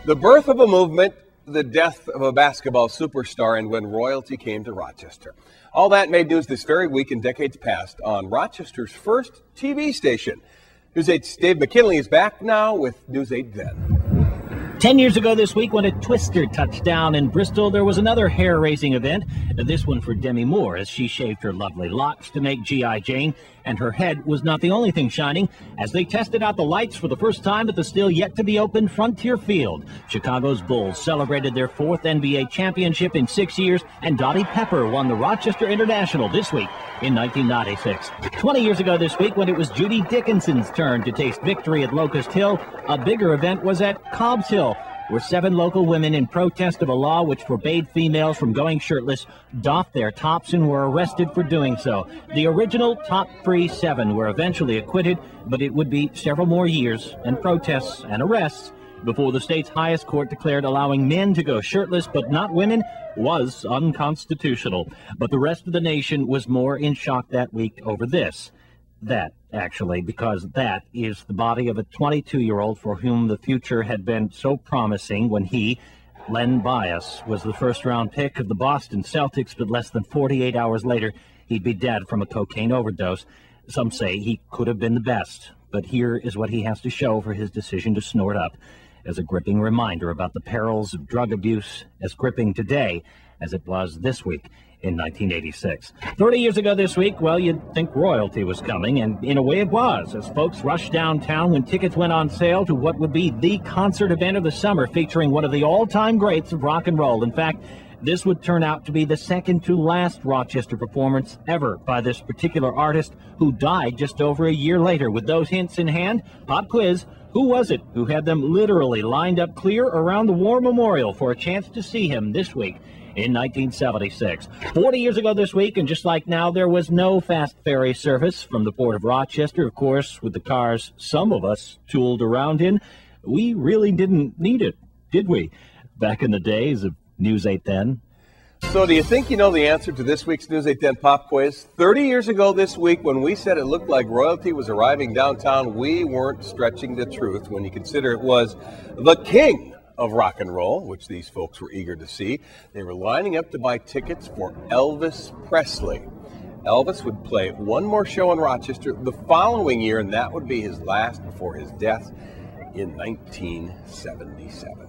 The birth of a movement, the death of a basketball superstar, and when royalty came to Rochester. All that made news this very week in decades past on Rochester's first TV station. News 8's Dave McKinley is back now with News 8 Then. 10 years ago this week, when a twister touched down in Bristol, there was another hair-raising event, this one for Demi Moore, as she shaved her lovely locks to make G.I. Jane, and her head was not the only thing shining, as they tested out the lights for the first time at the still-yet-to-be-open Frontier Field. Chicago's Bulls celebrated their fourth NBA championship in 6 years, and Dottie Pepper won the Rochester International this week in 1996. 20 years ago this week, when it was Judy Dickinson's turn to taste victory at Locust Hill, a bigger event was at Cobb's Hill, where 7 local women, in protest of a law which forbade females from going shirtless, doffed their tops and were arrested for doing so. The original top-free 7 were eventually acquitted, but it would be several more years and protests and arrests before the state's highest court declared allowing men to go shirtless but not women was unconstitutional. But the rest of the nation was more in shock that week over this. Because that is the body of a 22-year-old for whom the future had been so promising when he, Len Bias, was the first-round pick of the Boston Celtics, but less than 48 hours later, he'd be dead from a cocaine overdose. Some say he could have been the best, but here is what he has to show for his decision to snort up, as a gripping reminder about the perils of drug abuse, as gripping today as it was this week in 1986. 30 years ago this week, well, you'd think royalty was coming, and in a way it was, as folks rushed downtown when tickets went on sale to what would be the concert event of the summer, featuring one of the all-time greats of rock and roll. In fact, this would turn out to be the second to last Rochester performance ever by this particular artist, who died just over a year later. With those hints in hand, pop quiz: who was it who had them literally lined up clear around the War Memorial for a chance to see him this week in 1976? 40 years ago this week, and just like now, there was no fast ferry service from the Port of Rochester. Of course, with the cars some of us tooled around in, we really didn't need it, did we? Back in the days of News 8 Then. So do you think you know the answer to this week's News 8 Then pop quiz? 30 years ago this week, when we said it looked like royalty was arriving downtown, we weren't stretching the truth when you consider it was the king of rock and roll, which these folks were eager to see. They were lining up to buy tickets for Elvis Presley. Elvis would play one more show in Rochester the following year, and that would be his last before his death in 1977.